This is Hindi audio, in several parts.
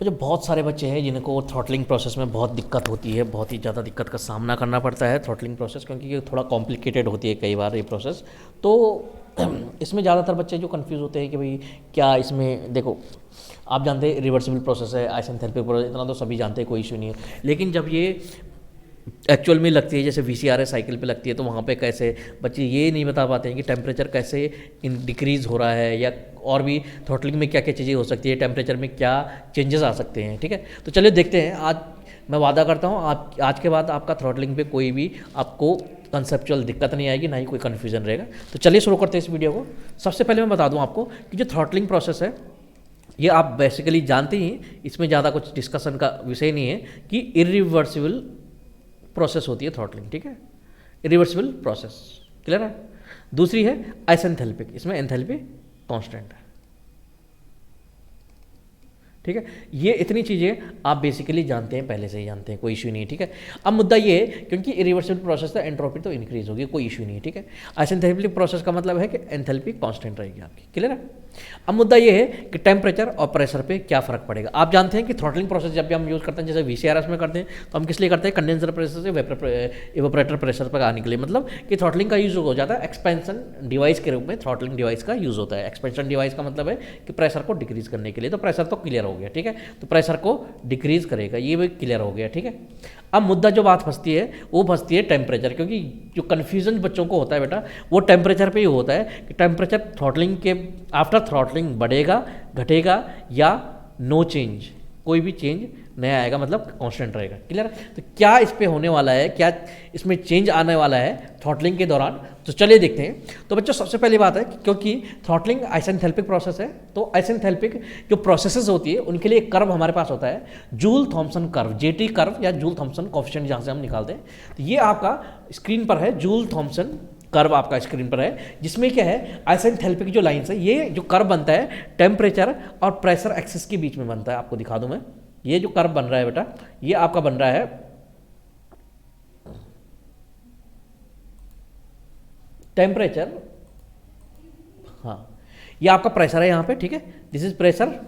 तो जो बहुत सारे बच्चे हैं जिनको थ्रॉटलिंग प्रोसेस में बहुत दिक्कत होती है, बहुत ही ज़्यादा दिक्कत का सामना करना पड़ता है थ्रॉटलिंग प्रोसेस, क्योंकि ये थोड़ा कॉम्प्लिकेटेड होती है कई बार ये प्रोसेस। तो इसमें ज़्यादातर बच्चे जो कंफ्यूज होते हैं कि भाई क्या इसमें, देखो आप जानते हैं रिवर्सिबल प्रोसेस है, आइसेंथेलेपिक प्रोसेस, इतना तो सभी जानते हैं, कोई इशू नहीं है। लेकिन जब ये एक्चुअल में लगती है, जैसे VCRS साइकिल पे लगती है, तो वहाँ पे कैसे बच्चे ये नहीं बता पाते हैं कि टेम्परेचर कैसे डिक्रीज़ हो रहा है, या और भी थ्रॉटलिंग में क्या क्या चीज़ें हो सकती है, टेम्परेचर में क्या चेंजेस आ सकते हैं। ठीक है, तो चलिए देखते हैं। आज मैं वादा करता हूँ आप आज के बाद आपका थ्रॉटलिंग पे कोई भी आपको कंसेप्चुअल दिक्कत नहीं आएगी, ना ही कोई कन्फ्यूजन रहेगा। तो चलिए शुरू करते हैं इस वीडियो को। सबसे पहले मैं बता दूँ आपको कि जो थ्रॉटलिंग प्रोसेस है ये आप बेसिकली जानते ही, इसमें ज़्यादा कुछ डिस्कशन का विषय नहीं है कि इरिवर्सिबल प्रोसेस होती है थ्रॉटलिंग। ठीक है, इरिवर्सिबल प्रोसेस, क्लियर है। दूसरी है आइसेंथेलेपिक, इसमें एंथैल्पी कांस्टेंट है। ठीक है, ये इतनी चीज़ें आप बेसिकली जानते हैं, पहले से ही जानते हैं, कोई इशू नहीं है। ठीक है, अब मुद्दा ये है क्योंकि इरिवर्सिबल प्रोसेस है, एंट्रोपी तो इंक्रीज होगी, कोई इशू नहीं है। ठीक है, आइसेंथेलेपिक प्रोसेस का मतलब है कि एंथैल्पी कांस्टेंट रहेगी आपकी, क्लियर है। अब मुद्दा ये है कि टेम्परेचर और प्रेशर पे क्या फ़र्क पड़ेगा। आप जानते हैं कि थ्रॉटलिंग प्रोसेस जब भी हम यूज़ करते हैं, जैसे VCRS में करते हैं, तो हम किस लिए करते हैं, कंडेंसर प्रेशर से इवेपोरेटर प्रेशर पर आने के लिए, मतलब कि थ्रॉटलिंग का यूज़ हो जाता है एक्सपेंशन डिवाइस के रूप में। थ्रॉटलिंग डिवाइस का यूज़ होता है। एक्सपेंशन डिवाइस का मतलब है कि प्रेशर को डिक्रीज करने के लिए। तो प्रेशर तो क्लियर हो गया, ठीक है, तो प्रेशर को डिक्रीज करेगा, ये भी क्लियर हो गया। ठीक है, अब मुद्दा जो बात फंसती है वो फंसती है टेम्परेचर, क्योंकि जो कन्फ्यूजन बच्चों को होता है बेटा वो टेम्परेचर पे ही होता है कि टेम्परेचर थ्रॉटलिंग के आफ्टर थ्रॉटलिंग बढ़ेगा, घटेगा, या नो चेंज, कोई भी चेंज नया आएगा, मतलब कांस्टेंट रहेगा, क्लियर। तो क्या इस पे होने वाला है, क्या इसमें चेंज आने वाला है थ्रॉटलिंग के दौरान, तो चलिए देखते हैं। तो बच्चों सबसे पहली बात है क्योंकि थ्रॉटलिंग आइसेंथेलेपिक प्रोसेस है, तो आइसेंथेलेपिक जो प्रोसेसेस होती है उनके लिए एक कर्व हमारे पास होता है, joule Thompson curve, JT curve या जूल थॉम्सन कोएफिशिएंट, जहाँ से हम निकालते हैं। तो ये आपका स्क्रीन पर है, जूल थॉम्सन कर्व आपका स्क्रीन पर है, जिसमें क्या है, आइसेंथेलेपिक जो लाइन्स है, ये जो कर्व बनता है टेम्परेचर और प्रेशर एक्सिस के बीच में बनता है। आपको दिखा दूं मैं, ये जो कर्व बन रहा है बेटा, ये आपका बन रहा है टेम्परेचर, हाँ ये आपका प्रेशर है यहाँ पे, ठीक है, दिस इज प्रेशर,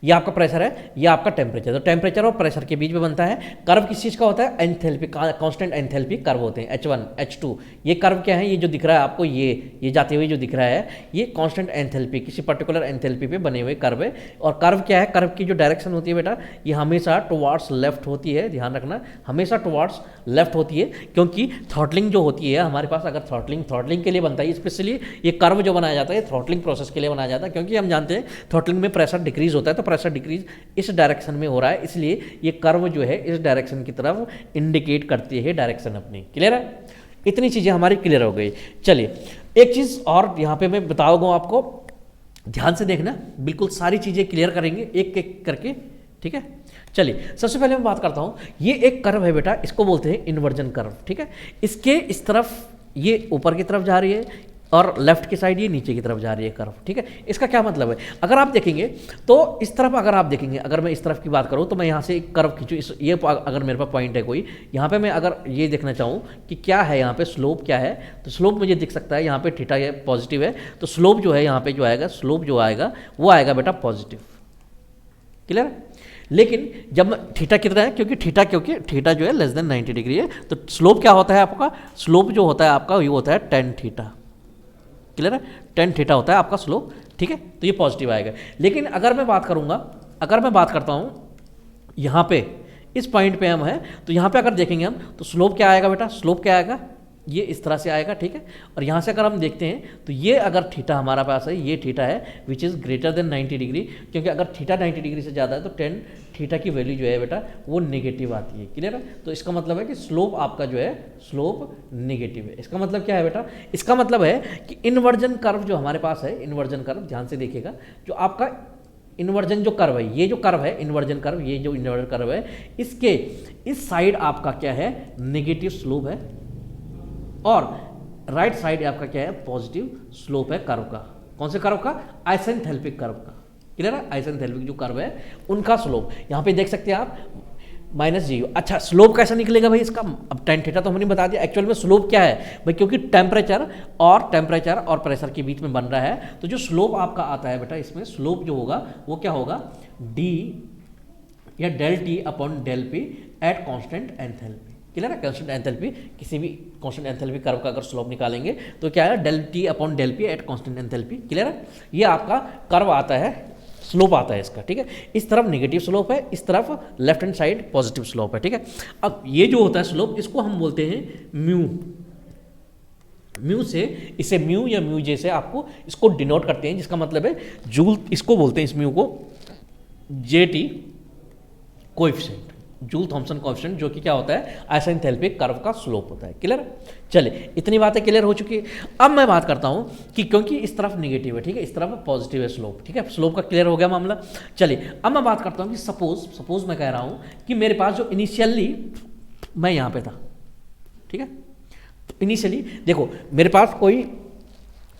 ये आपका प्रेशर है, ये आपका टेम्परेचर। तो टेम्परेचर और प्रेशर के बीच में बनता है कर्व, किस चीज़ का होता है, एंथैल्पी, कांस्टेंट एंथैल्पी कर्व होते हैं, H1 H2। ये कर्व क्या है, ये जो दिख रहा है आपको, ये जाते हुए जो दिख रहा है, ये कांस्टेंट एंथैल्पी, किसी पर्टिकुलर एंथैल्पी पे बने हुए कर्व है। और कर्व क्या है, कर्व की जो डायरेक्शन होती है बेटा, ये हमेशा टुवार्ड्स लेफ्ट होती है, ध्यान रखना, हमेशा टुवार्ड्स लेफ्ट होती है, क्योंकि थ्रॉटलिंग जो होती है हमारे पास, अगर थ्रॉटलिंग के लिए बनता है, स्पेशली ये कर्व जो बनाया जाता है थ्रॉटलिंग प्रोसेस के लिए बनाया जाता है, क्योंकि हम जानते हैं थ्रॉटलिंग में प्रेशर डिक्रीज होता है, तो प्रेशर डिक्रीज इस डायरेक्शन में हो रहा है, इसलिए ये कर्व जो है इस डायरेक्शन की तरफ इंडिकेट करती है डायरेक्शन अपनी, क्लियर है। इतनी चीजें हमारी क्लियर हो गई। चलिए एक चीज और यहां पे मैं बताऊंगा आपको, ध्यान से देखना, बिल्कुल सारी चीजें क्लियर करेंगे एक एक करके, ठीक है। चलिए सबसे पहले मैं बात करता हूं, ये एक कर्व है बेटा, इसको बोलते हैं इन्वर्जन कर्व, ठीक है। इसके इस तरफ ये ऊपर की तरफ जा रही है और लेफ्ट की साइड ये नीचे की तरफ जा रही है कर्व, ठीक है। इसका क्या मतलब है, अगर आप देखेंगे तो इस तरफ, अगर आप देखेंगे, अगर मैं इस तरफ की बात करूं तो मैं यहाँ से एक कर्व खींचूं, ये अगर मेरे पास पॉइंट है कोई, यहाँ पे मैं अगर ये देखना चाहूँ कि क्या है यहाँ पे स्लोप क्या है, तो स्लोप मुझे दिख सकता है यहाँ पे थीटा है, पॉजिटिव है, तो स्लोप जो है यहाँ पे जो आएगा, स्लोप जो आएगा वो आएगा बेटा पॉजिटिव, क्लियर है। लेकिन जब थीटा कितना है, क्योंकि थीटा जो है लेस देन 90 डिग्री है, तो स्लोप क्या होता है आपका, स्लोप जो होता है आपका ये होता है tan थीटा, क्लियर है, tan थीटा होता है आपका स्लोप, ठीक है, तो ये पॉजिटिव आएगा। लेकिन अगर मैं बात करता हूँ यहाँ पे इस पॉइंट पे हम हैं, तो यहाँ पे अगर देखेंगे हम तो स्लोप क्या आएगा बेटा, स्लोप क्या आएगा, ये इस तरह से आएगा, ठीक है। और यहाँ से अगर हम देखते हैं तो ये अगर थीटा हमारा पास है, ये थीटा है which is greater than 90 degree, क्योंकि अगर थीटा 90 डिग्री से ज़्यादा है तो tan थीटा की वैल्यू जो है बेटा वो नेगेटिव आती है, क्लियर है। तो इसका मतलब है कि स्लोप आपका जो है स्लोप नेगेटिव है। इसका मतलब क्या है बेटा, इसका मतलब है कि इन्वर्जन कर्व जो हमारे पास है, इन्वर्जन कर्व ध्यान से देखिएगा, जो आपका इन्वर्जन जो कर्व है, ये जो कर्व है इन्वर्जन कर्व, ये जो इन्वर्जन कर्व है, इसके इस साइड आपका क्या है, नेगेटिव स्लोप है, और राइट साइड आपका क्या है, पॉजिटिव स्लोप है कर्व का। कौन से कर्व का, आइसेंथेलेपिक कर्व का, क्लियर है। आइसेंथेलेपिक जो कर्व है उनका स्लोप यहाँ पे देख सकते हैं आप, माइनस जी। अच्छा, स्लोप कैसा निकलेगा भाई इसका? अब टेन थीटा तो हमने बता दिया, एक्चुअल में स्लोप क्या है भाई, क्योंकि टेम्परेचर और प्रेशर के बीच में बन रहा है, तो जो स्लोप आपका आता है बेटा, इसमें स्लोप जो होगा वो क्या होगा, डी या del T upon del P at constant enthalpy. Clear है? कांस्टेंट एंथैल्पी, किसी भी कांस्टेंट एंथैल्पी कर्व का अगर स्लोप निकालेंगे तो क्या है, del T upon del P at constant enthalpy. Clear है? ये आपका कर्व आता है, स्लोप आता है इसका। ठीक है, इस तरफ नेगेटिव स्लोप है, इस तरफ left hand side positive slope है। ठीक है, अब ये जो होता है स्लोप, इसको हम बोलते हैं म्यू। म्यू से, इसे म्यू या म्यू जे से आपको इसको डिनोट करते हैं, जिसका मतलब है जूल, इसको बोलते हैं इस म्यू को J T coefficient, Joule Thomson coefficient, जो कि क्या होता है, आइसेंथैल्पिक कर्व का स्लोप होता है। क्लियर? चलिए, इतनी बातें क्लियर हो चुकी है। अब मैं बात करता हूं कि क्योंकि इस तरफ नेगेटिव है, ठीक है, इस तरफ पॉजिटिव है स्लोप। ठीक है, स्लोप का क्लियर हो गया मामला। चलिए, अब मैं बात करता हूं कि सपोज मैं कह रहा हूं कि मेरे पास जो इनिशियली मैं यहां पे था, ठीक है, इनिशियली देखो मेरे पास कोई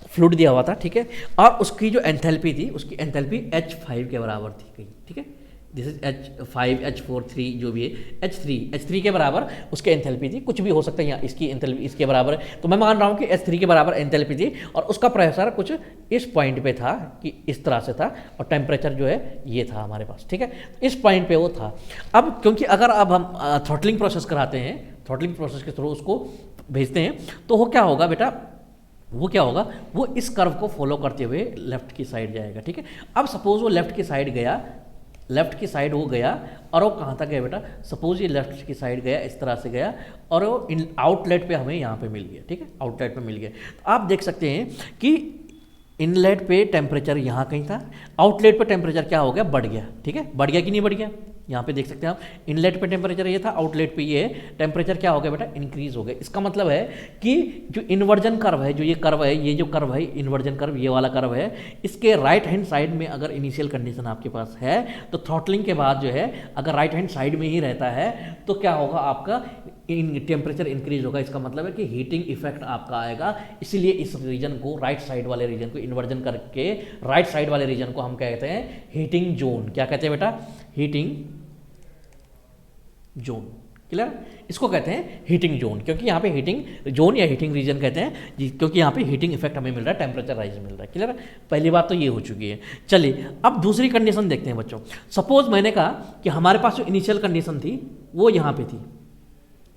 फ्लूइड दिया हुआ था, ठीक है, और उसकी जो एंथैल्पी थी, उसकी एंथैल्पी H5 के बराबर थी कहीं। ठीक है, दिस इज H5 H4 3 जो भी है, H3 के बराबर उसके एंथैल्पी थी, कुछ भी हो सकता है, यहाँ इसकी एंथैल्पी इसके बराबर है, तो मैं मान रहा हूँ कि H3 के बराबर एंथैल्पी थी, और उसका प्रेशर कुछ इस पॉइंट पे था कि इस तरह से था, और टेम्परेचर जो है ये था हमारे पास। ठीक है, इस पॉइंट पे वो था। अब क्योंकि अगर अब हम थ्रॉटलिंग प्रोसेस कराते हैं, थ्रॉटलिंग प्रोसेस के थ्रू उसको भेजते हैं, तो वो क्या होगा बेटा, वो क्या होगा, वो इस कर्व को फॉलो करते हुए लेफ्ट की साइड जाएगा। ठीक है, अब सपोज वो लेफ्ट की साइड गया, लेफ्ट की साइड वो गया, और वो कहाँ तक गया बेटा, सपोज ये लेफ्ट की साइड गया, इस तरह से गया, और वो आउटलेट पे हमें यहाँ पे मिल गया। ठीक है, आउटलेट पे मिल गया, तो आप देख सकते हैं कि इनलेट पे टेम्परेचर यहाँ कहीं था, आउटलेट पे टेम्परेचर क्या हो गया, बढ़ गया। ठीक है, बढ़ गया कि नहीं बढ़ गया, यहाँ पे देख सकते हैं आप, इनलेट पे टेम्परेचर ये था, आउटलेट पे ये टेम्परेचर क्या हो गया बेटा, इंक्रीज हो गया। इसका मतलब है कि जो इन्वर्जन कर्व है, जो ये कर्व है, ये जो कर्व है इन्वर्जन कर्व, ये वाला कर्व है, इसके राइट हैंड साइड में अगर इनिशियल कंडीशन आपके पास है, तो थ्रॉटलिंग के बाद जो है अगर राइट हैंड साइड में ही रहता है, तो क्या होगा, आपका टेम्परेचर इंक्रीज होगा। इसका मतलब है कि हीटिंग इफेक्ट आपका आएगा, इसलिए इस रीजन को, राइट साइड वाले रीजन को, इन्वर्जन करके राइट साइड वाले रीजन को हम कहते हैं हीटिंग जोन। क्या कहते हैं बेटा, हीटिंग जोन। क्लियर? इसको कहते हैं हीटिंग जोन, क्योंकि यहाँ पे हीटिंग जोन या हीटिंग रीजन कहते हैं, क्योंकि यहाँ पे हीटिंग इफेक्ट हमें मिल रहा है, टेम्परेचर राइज मिल रहा है। क्लियर? पहली बात तो ये हो चुकी है। चलिए, अब दूसरी कंडीशन देखते हैं बच्चों। सपोज मैंने कहा कि हमारे पास जो इनिशियल कंडीशन थी वो यहाँ पे थी।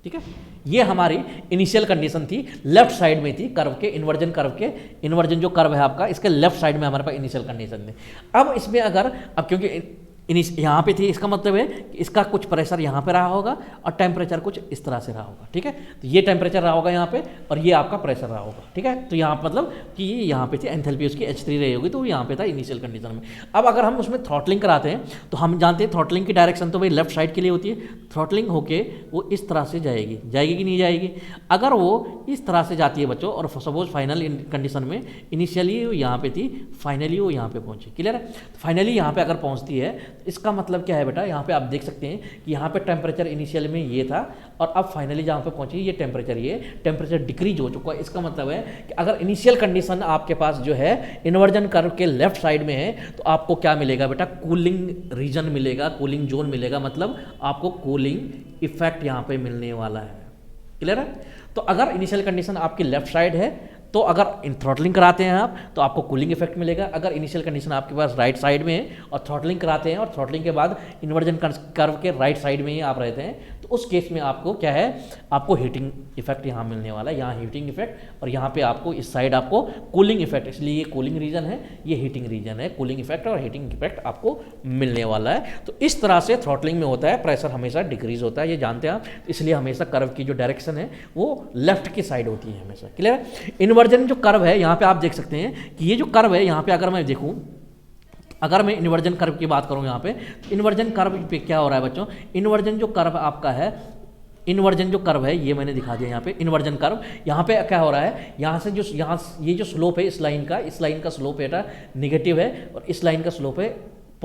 ठीक है, ये हमारी इनिशियल कंडीशन थी, लेफ्ट साइड में थी कर्व के, इन्वर्जन कर्व के, इन्वर्जन जो कर्व है आपका, इसके लेफ्ट साइड में हमारे पास इनिशियल कंडीशन थी। अब इसमें अगर, अब क्योंकि यहाँ पे थी, इसका मतलब है कि इसका कुछ प्रेशर यहाँ पे रहा होगा और टेम्परेचर कुछ इस तरह से रहा होगा। ठीक है, तो ये टेम्परेचर रहा होगा यहाँ पे, और ये आपका प्रेशर रहा होगा। ठीक है, तो यहाँ मतलब कि यहाँ पे थी एंथैल्पी उसकी H3 रही होगी, तो यहाँ पे था इनिशियल कंडीशन में। अब अगर हम उसमें थ्रॉटलिंग कराते हैं, तो हम जानते हैं थ्रॉटलिंग की डायरेक्शन तो भाई लेफ्ट साइड के लिए होती है। थ्रॉटलिंग होके वो इस तरह से जाएगी, जाएगी कि नहीं जाएगी? अगर वो इस तरह से जाती है बच्चों, और सपोज फाइनल कंडीशन में इनिशियली वो यहाँ पे थी, फाइनली वो यहाँ पे पहुँची। क्लियर है? फाइनली यहाँ पे अगर पहुँचती है, इसका मतलब क्या है बेटा, यहाँ पे आप देख सकते हैं कि यहाँ पे टेम्परेचर इनिशियल में ये था, और अब फाइनली जहाँ पे पहुंची ये टेम्परेचर डिक्रीज हो चुका है। इसका मतलब है कि अगर इनिशियल कंडीशन आपके पास जो है इन्वर्जन कर्व के लेफ्ट साइड में है, तो आपको क्या मिलेगा बेटा, कूलिंग रीजन मिलेगा, कूलिंग जोन मिलेगा, मतलब आपको कूलिंग इफेक्ट यहाँ पे मिलने वाला है। क्लियर है? तो अगर इनिशियल कंडीशन आपकी लेफ्ट साइड है, तो अगर थ्रॉटलिंग कराते हैं आप, तो आपको कूलिंग इफेक्ट मिलेगा। अगर इनिशियल कंडीशन आपके पास राइट साइड में है और थ्रॉटलिंग कराते हैं, और थ्रॉटलिंग के बाद इन्वर्जन कर्व के राइट साइड में ही आप रहते हैं, तो उस केस में आपको क्या है, आपको हीटिंग इफेक्ट यहाँ मिलने वाला है, यहाँ हीटिंग इफेक्ट, और यहाँ पे आपको इस साइड आपको कूलिंग इफेक्ट। इसलिए ये कूलिंग रीजन है, ये हीटिंग रीजन है, कूलिंग इफेक्ट और हीटिंग इफेक्ट आपको मिलने वाला है। तो इस तरह से थ्रॉटलिंग में होता है, प्रेशर हमेशा डिक्रीज होता है, ये जानते हैं आप, इसलिए हमेशा कर्व की जो डायरेक्शन है वो लेफ्ट की साइड होती है हमेशा। क्लियर है? इन्वर्जन जो कर्व है, यहाँ पे आप देख सकते हैं कि ये जो कर्व है, यहाँ पे अगर मैं देखूँ, अगर मैं इन्वर्जन कर्व की बात करूँ यहाँ पे, तो इन्वर्जन कर्व पे क्या हो रहा है बच्चों, इन्वर्जन जो कर्व आपका है, इन्वर्जन जो कर्व है ये मैंने दिखा दिया यहाँ पे, इन्वर्जन कर्व, यहाँ पे क्या हो रहा है, यहाँ से जो ये जो स्लोप है इस लाइन का स्लोप है नेगेटिव है, और इस लाइन का स्लोप है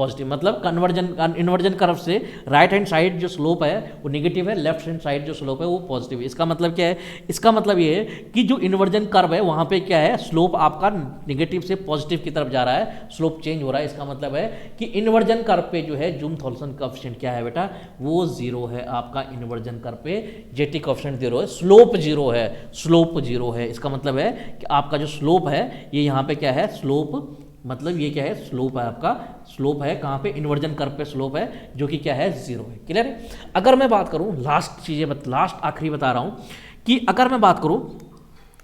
पॉजिटिव, मतलब कन्वर्जन इन्वर्जन कर्व से राइट हैंड साइड जो स्लोप है वो नेगेटिव है, लेफ्ट हैंड साइड जो स्लोप है वो पॉजिटिव है। इसका मतलब क्या है? इसका मतलब ये है कि जो इन्वर्जन कर्व है वहाँ पे क्या है, स्लोप आपका नेगेटिव से पॉजिटिव की तरफ जा रहा है, स्लोप चेंज हो रहा है। इसका मतलब है कि इन्वर्जन कर्व पे जो है जूम-थॉम्पसन कोएफिशिएंट क्या है बेटा, वो 0 है। आपका इन्वर्जन कर्व पे जेटी कोएफिशिएंट 0 है, स्लोप 0 है, स्लोप 0 है। इसका मतलब है कि आपका जो स्लोप है ये यहाँ पे क्या है, स्लोप मतलब ये क्या है, स्लोप है आपका, स्लोप है कहाँ पे, इन्वर्जन कर्व पे स्लोप है जो कि क्या है, 0 है। क्लियर है? अगर मैं बात करूँ लास्ट चीज़ें, लास्ट आखिरी बता रहा हूँ कि अगर मैं बात करूँ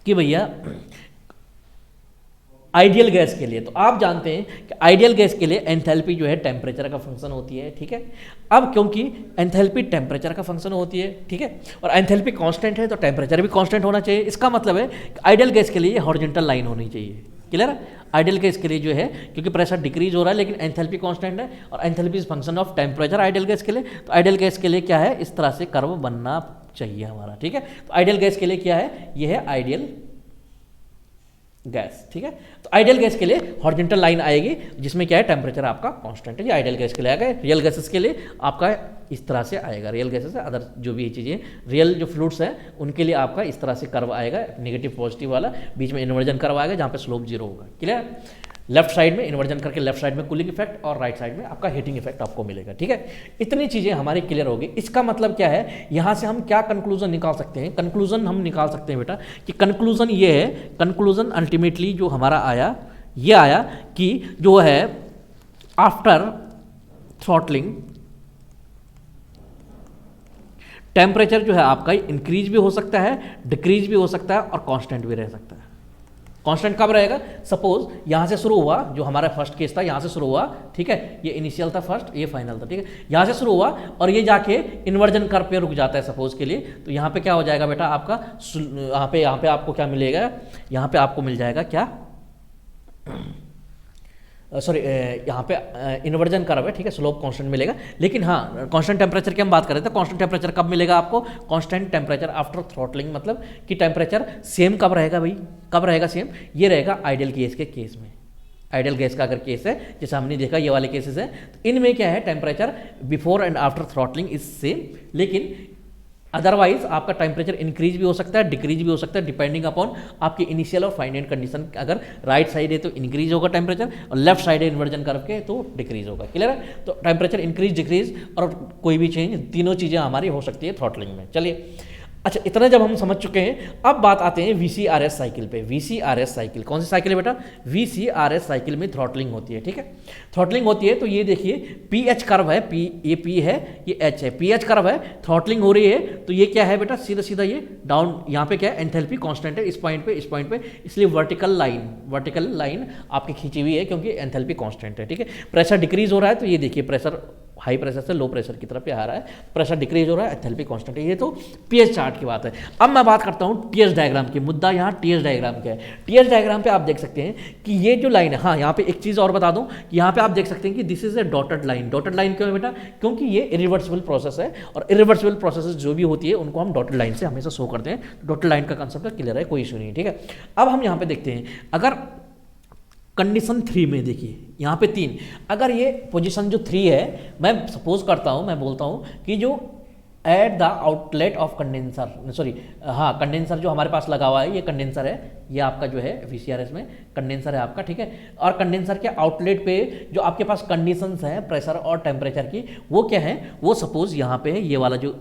कि भैया आइडियल गैस के लिए, तो आप जानते हैं कि आइडियल गैस के लिए एंथैल्पी जो है टेम्परेचर का फंक्शन होती है, ठीक है। अब क्योंकि एंथैल्पी टेम्परेचर का फंक्शन होती है, ठीक है, और एंथैल्पी कांस्टेंट है तो टेम्परेचर भी कांस्टेंट होना चाहिए। इसका मतलब है कि आइडियल गैस के लिए ये हॉरिजॉन्टल लाइन होनी चाहिए। क्लियर है? आइडियल गैस के लिए जो है, क्योंकि प्रेशर डिक्रीज हो रहा है लेकिन एंथैल्पी कांस्टेंट है और enthalpy is function of temperature ideal gas के लिए, तो आइडियल गैस के लिए क्या है, इस तरह से कर्व बनना चाहिए हमारा, ठीक है। तो आइडियल गैस के लिए क्या है, ये है आइडियल गैस, ठीक है। तो आइडियल गैस के लिए हॉरिजॉन्टल लाइन आएगी जिसमें क्या है, टेम्परेचर आपका कांस्टेंट है। ये आइडियल गैस के लिए आएगा। रियल गैसेस के लिए आपका इस तरह से आएगा, रियल गैसेस है, अदर जो भी चीज़ें रियल जो फ्लूइड्स हैं उनके लिए आपका इस तरह से कर्व आएगा, नेगेटिव पॉजिटिव वाला, बीच में इन्वर्जन कर्व आएगा जहाँ पे स्लोप 0 होगा। क्लियर? लेफ्ट साइड में इन्वर्जन करके लेफ्ट साइड में कूलिंग इफेक्ट और राइट साइड में आपका हीटिंग इफेक्ट आपको मिलेगा, ठीक है। इतनी चीज़ें हमारी क्लियर होगी। इसका मतलब क्या है, यहाँ से हम क्या कंक्लूजन निकाल सकते हैं? कंक्लूजन हम निकाल सकते हैं बेटा कि कंक्लूजन ये है, कंक्लूजन अल्टीमेटली जो हमारा आया, ये आया कि जो है आफ्टर थ्रॉटलिंग टेम्परेचर जो है आपका इंक्रीज भी हो सकता है, डिक्रीज भी हो सकता है और कांस्टेंट भी रह सकता है। कांस्टेंट कब रहेगा? सपोज यहाँ से शुरू हुआ, जो हमारा फर्स्ट केस था यहाँ से शुरू हुआ, ठीक है, ये इनिशियल था फर्स्ट, ये फाइनल था, ठीक है, यहाँ से शुरू हुआ और ये जाके इन्वर्जन कर्व पे रुक जाता है सपोज के लिए, तो यहाँ पे क्या हो जाएगा बेटा आपका, यहाँ पे आपको क्या मिलेगा, यहाँ पे आपको मिल जाएगा क्या, सॉरी यहाँ पे इन्वर्जन कर्व है, ठीक है, स्लोप कांस्टेंट मिलेगा। लेकिन हाँ, कांस्टेंट टेम्परेचर की हम बात कर रहे थे, कांस्टेंट टेम्परेचर कब मिलेगा आपको? कांस्टेंट टेम्परेचर आफ्टर थ्रॉटलिंग, मतलब कि टेम्परेचर सेम कब रहेगा भाई, कब रहेगा सेम? ये रहेगा आइडियल गैस के केस में। आइडियल गैस का अगर केस है, जैसे हमने देखा ये वाले केसेस है, तो इनमें क्या है, temperature before and after throttling is same, लेकिन अदरवाइज आपका टेम्परेचर इंक्रीज भी हो सकता है, डिक्रीज भी हो सकता है, डिपेंडिंग अपॉन आपकी इनिशियल और फाइनल कंडीशन। अगर राइट साइड है तो इंक्रीज होगा टेम्परेचर, और लेफ्ट साइड है इन्वर्जन कर्व के तो डिक्रीज होगा। क्लियर है? तो टेम्परेचर इंक्रीज, डिक्रीज और कोई भी चेंज, तीनों चीज़ें हमारी हो सकती है थ्रॉटलिंग में। चलिए, अच्छा, इतना जब हम समझ चुके हैं, अब बात आते हैं VCRS साइकिल पे। VCRS साइकिल कौन सी साइकिल है बेटा? VCRS साइकिल में थ्रॉटलिंग होती है, ठीक है। थ्रॉटलिंग होती है तो ये देखिए PH कर्व है, ये P है, ये H है, PH कर्व है, थ्रॉटलिंग हो रही है तो ये क्या है बेटा, सीधा सीधा ये डाउन, यहाँ पे क्या है, एंथैल्पी कांस्टेंट है इस पॉइंट पे, इसलिए वर्टिकल लाइन आपकी खींची हुई है क्योंकि एंथैल्पी कांस्टेंट है, ठीक है। प्रेशर डिक्रीज हो रहा है तो ये देखिए प्रेशर हाई प्रेशर से लो प्रेशर की तरफ पे आ रहा है, प्रेशर डिक्रीज हो रहा है, एंथैल्पी कांस्टेंट है। ये तो पीएच चार्ट की बात है। अब मैं बात करता हूँ टीएच डायग्राम की। मुद्दा यहाँ टीएच डायग्राम का है। टीएच डायग्राम पे आप देख सकते हैं कि ये जो लाइन है, हाँ यहाँ पे एक चीज़ और बता दूँ, यहाँ पे आप देख सकते हैं कि this is a dotted line. Dotted line क्यों है बेटा? क्योंकि ये इरिवर्सिबल प्रोसेस है और इरिवर्सिबल प्रोसेस जो भी होती है उनको हम डॉटेड लाइन से हमेशा शो करते हैं। डॉटेड लाइन का कंसेप्ट क्लियर है, कोई इशू नहीं, ठीक है। अब हम यहाँ पे देखते हैं, अगर कंडीशन 3 में देखिए, यहाँ पे 3, अगर ये पोजीशन जो 3 है, मैं सपोज करता हूँ, मैं बोलता हूँ कि जो at the outlet of condenser, sorry हाँ, कंडेंसर जो हमारे पास लगा हुआ है, ये कंडेंसर है, ये आपका जो है VCRS में कंडेंसर है आपका, ठीक है। और कंडेंसर के आउटलेट पे जो आपके पास कंडीशंस हैं प्रेशर और टेम्परेचर की, वो क्या है, वो सपोज यहाँ पे है, ये वाला जो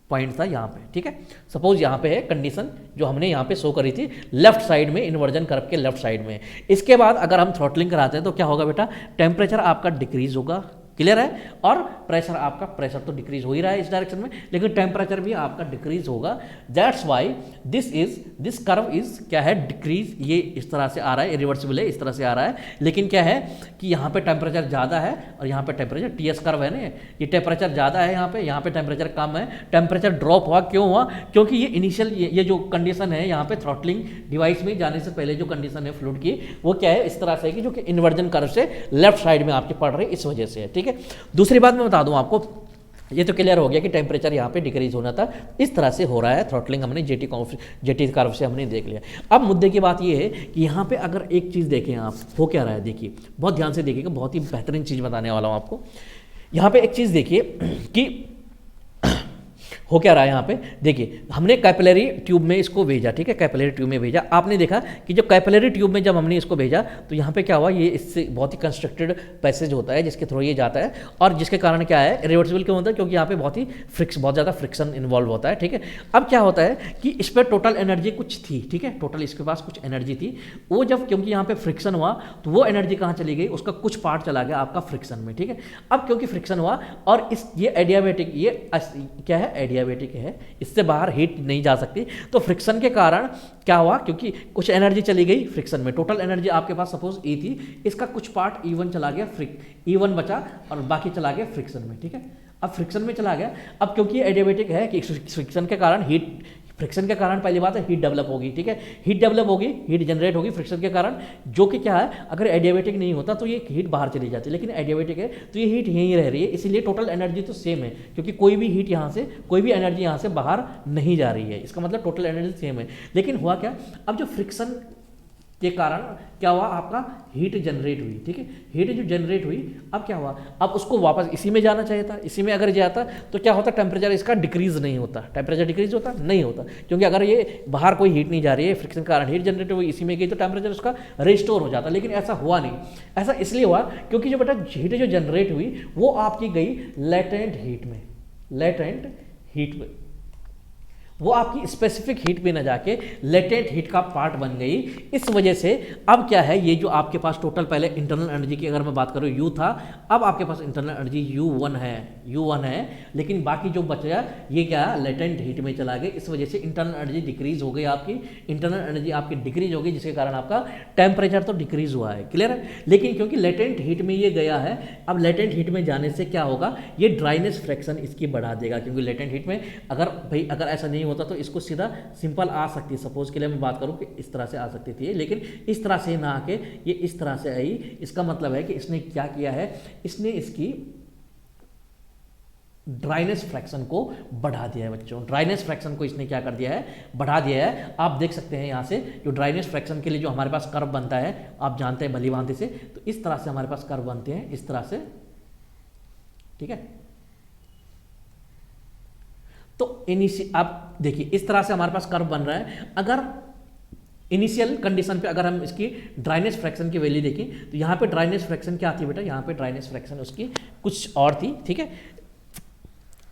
पॉइंट था यहाँ पे, ठीक है। सपोज यहाँ पे है कंडीशन जो हमने यहाँ पे शो करी थी लेफ्ट साइड में, इन्वर्जन कर्व के लेफ्ट साइड में। इसके बाद अगर हम थ्रॉटलिंग कराते हैं तो क्या होगा बेटा, टेम्परेचर आपका डिक्रीज होगा, क्लियर है, और प्रेशर आपका, प्रेशर तो डिक्रीज हो ही रहा है इस डायरेक्शन में, लेकिन टेम्परेचर भी आपका डिक्रीज होगा। That's why this curve is क्या है, डिक्रीज। ये इस तरह से आ रहा है, रिवर्सिबल है, इस तरह से आ रहा है, लेकिन क्या है कि यहाँ पे टेम्परेचर ज़्यादा है और यहाँ पे टेम्परेचर, टीएस कर्व है ना, ये टेम्परेचर ज़्यादा है यहाँ पे टेम्परेचर कम है। टेम्परेचर ड्रॉप हुआ, क्यों हुआ? क्योंकि ये इनिशियल ये जो कंडीशन है यहाँ पे थ्रॉटलिंग डिवाइस में जाने से पहले जो कंडीशन है फ्लूइड की, वो क्या है, इस तरह से है कि जो कि इन्वर्जन कर्व से लेफ्ट साइड में आपके पड़ रही है, इस वजह से है, ठीक है। दूसरी बात मैं बता दूं आपको, ये तो क्लियर हो गया कि टेम्परेचर यहाँ पे डिक्रीज होना था, इस तरह से हो रहा है थ्रॉटलिंग, हमने जेटी कर्व से हमने देख लिया। अब मुद्दे की बात ये है कि यहाँ पे अगर एक चीज़ देखें आप, हो क्या रहा है, देखिए बहुत ध्यान से देखिएगा, बहुत ही बेहतरीन चीज़ बताने वाला हूँ आपको। यहाँ पे एक चीज़ देखिए कि हो क्या रहा है यहाँ पे, देखिए हमने कैपिलरी ट्यूब में इसको भेजा, ठीक है, कैपिलरी ट्यूब में भेजा। आपने देखा कि जब कैपिलरी ट्यूब में जब हमने इसको भेजा तो यहाँ पे क्या हुआ, ये इससे बहुत ही कंस्ट्रक्टेड पैसेज होता है जिसके थ्रू ये जाता है, और जिसके कारण क्या है, रिवर्सिबल क्यों होता है, क्योंकि यहाँ पे बहुत ज़्यादा फ्रिक्शन इन्वॉल्व होता है, ठीक है। अब क्या होता है कि इस पर टोटल एनर्जी कुछ थी, ठीक है, टोटल इसके पास कुछ एनर्जी थी, वो जब क्योंकि यहाँ पे फ्रिक्शन हुआ तो वो एनर्जी कहाँ चली गई, उसका कुछ पार्ट चला गया आपका फ्रिक्शन में, ठीक है। अब क्योंकि फ्रिक्शन हुआ और ये एडियाबैटिक, ये क्या है, एडियाबैटिक है, इससे बाहर हीट नहीं जा सकती, तो फ्रिक्शन के कारण क्या हुआ, क्योंकि कुछ एनर्जी चली गई फ्रिक्शन में, टोटल एनर्जी आपके पास सपोज E थी, इसका कुछ पार्ट E1 चला गया, E1 बचा और बाकी चला गया फ्रिक्शन में, ठीक है। अब फ्रिक्शन में चला गया, अब क्योंकि ये एडियाबैटिक है कि फ्रिक्शन के कारण फ्रिक्शन के कारण पहली बात है हीट डेवलप होगी, ठीक है, हीट डेवलप होगी, हीट जनरेट होगी फ्रिक्शन के कारण, जो कि क्या है, अगर एडियाबैटिक नहीं होता तो ये हीट बाहर चली जाती, लेकिन एडियाबैटिक है तो ये हीट यहीं रह रही है, इसीलिए टोटल एनर्जी तो सेम है, क्योंकि कोई भी हीट यहाँ से, कोई भी एनर्जी यहाँ से बाहर नहीं जा रही है, इसका मतलब टोटल एनर्जी सेम है। लेकिन हुआ क्या, अब जो फ्रिक्शन के कारण क्या हुआ, आपका हीट जनरेट हुई, ठीक है, हीट जो जनरेट हुई, अब क्या हुआ, अब उसको वापस इसी में जाना चाहिए था, इसी में अगर जाता तो क्या होता, टेम्परेचर इसका डिक्रीज नहीं होता, टेम्परेचर डिक्रीज होता नहीं होता, क्योंकि अगर ये बाहर कोई हीट नहीं जा रही है, फ्रिक्शन के कारण हीट जनरेट हुई, इसी में गई तो टेम्परेचर उसका रिस्टोर हो जाता, लेकिन ऐसा हुआ नहीं। ऐसा इसलिए हुआ क्योंकि जो बेटा हीट जो जनरेट हुई वो आपकी गई लेटेंट हीट में, लेटेंट हीट में, वो आपकी स्पेसिफिक हीट में न जाके लेटेंट हीट का पार्ट बन गई। इस वजह से अब क्या है, ये जो आपके पास टोटल पहले इंटरनल एनर्जी की अगर मैं बात करूँ U था, अब आपके पास इंटरनल एनर्जी U1 है, लेकिन बाकी जो बच गया ये क्या लेटेंट हीट में चला गया, इस वजह से इंटरनल एनर्जी डिक्रीज हो गई, आपकी इंटरनल एनर्जी आपकी डिक्रीज हो गई, जिसके कारण आपका टेम्परेचर तो डिक्रीज हुआ है, क्लियर है। लेकिन क्योंकि लेटेंट हीट में ये गया है, अब लेटेंट हीट में जाने से क्या होगा, ये ड्राइनेस फ्रैक्शन इसकी बढ़ा देगा, क्योंकि लेटेंट हीट में अगर ऐसा नहीं होता तो इसको सीधा सिंपल आ सकती है, सपोज के लिए मैं बात करूं कि इस तरह से आ सकती थी, लेकिन इस तरह से ना आके ये इस तरह से आई। इसका मतलब है कि इसने क्या किया है, इसने इसकी ड्राइनेस फ्रैक्शन को बढ़ा दिया है बच्चों, ड्राइनेस फ्रैक्शन को इसने क्या कर दिया है, बढ़ा दिया है। आप देख सकते हैं यहां से जो ड्राइनेस फ्रैक्शन के लिए जो हमारे पास कर्व बनता है, आप जानते हैं भली भांति से, तो इस तरह से हमारे पास कर्व बनते हैं, इस तरह से, ठीक है। तो आप देखिए इस तरह से हमारे पास कर्व बन रहा है। अगर इनिशियल कंडीशन पे अगर हम इसकी ड्राइनेस फ्रैक्शन की वैल्यू देखें तो यहाँ पे ड्राइनेस फ्रैक्शन क्या थी बेटा, यहाँ पे ड्राइनेस फ्रैक्शन उसकी कुछ और थी, ठीक है,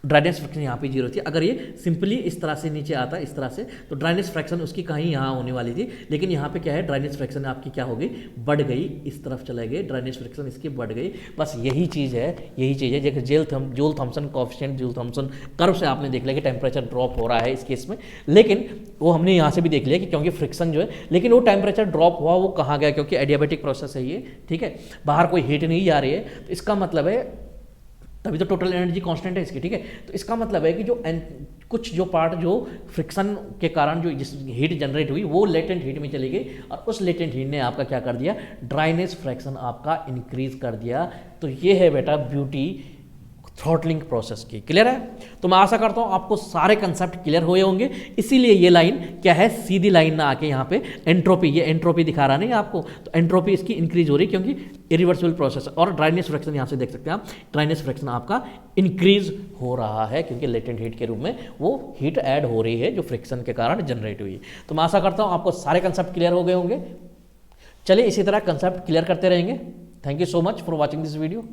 ड्राइनेस फ्रैक्शन यहाँ पे 0 थी। अगर ये सिंपली इस तरह से नीचे आता इस तरह से तो ड्राइनेस फ्रैक्शन उसकी कहीं यहाँ होने वाली थी, लेकिन यहाँ पे क्या है, ड्राइनेस फ्रैक्शन आपकी क्या हो गई, बढ़ गई, इस तरफ चले गए, ड्राइनेस फ्रैक्शन इसकी बढ़ गई। बस यही चीज़ है जैसे joule Thomson coefficient, Joule Thompson curve से आपने देख लिया कि टेम्परेचर ड्रॉप हो रहा है इस केस में, लेकिन वो हमने यहाँ से भी देख लिया कि क्योंकि फ्रिक्शन जो है, लेकिन वो टेम्परेचर ड्रॉप हुआ वो कहाँ गया, क्योंकि एडियाबैटिक प्रोसेस है ये, ठीक है, बाहर कोई हीट नहीं जा रही है, तो इसका मतलब है तभी तो टोटल एनर्जी कांस्टेंट है इसकी, ठीक है। तो इसका मतलब है कि जो कुछ जो पार्ट जो फ्रिक्शन के कारण जो जिस हीट जनरेट हुई वो लेटेंट हीट में चली गई, और उस लेटेंट हीट ने आपका क्या कर दिया, ड्राइनेस फ्रैक्शन आपका इंक्रीज कर दिया। तो ये है बेटा ब्यूटी थ्रॉटलिंग प्रोसेस की, क्लियर है। तो मैं आशा करता हूं आपको सारे कंसेप्ट क्लियर हुए होंगे। इसीलिए ये लाइन क्या है, सीधी लाइन ना आके यहाँ पे एंट्रोपी, ये एंट्रोपी दिखा रहा नहीं आपको, तो एंट्रोपी इसकी इंक्रीज हो रही है क्योंकि इरिवर्सिबल प्रोसेस। और ड्राइनेस फ्रैक्शन यहाँ से देख सकते हैं आप, ड्राइनेस फ्रैक्शन आपका इंक्रीज हो रहा है क्योंकि लेटेंट हीट के रूप में वो हीट ऐड हो रही है जो फ्रिक्शन के कारण जनरेट हुई। तो मैं आशा करता हूँ आपको सारे कंसेप्ट क्लियर हो गए होंगे। चलिए इसी तरह कंसेप्ट क्लियर करते रहेंगे। Thank you so much for watching this video.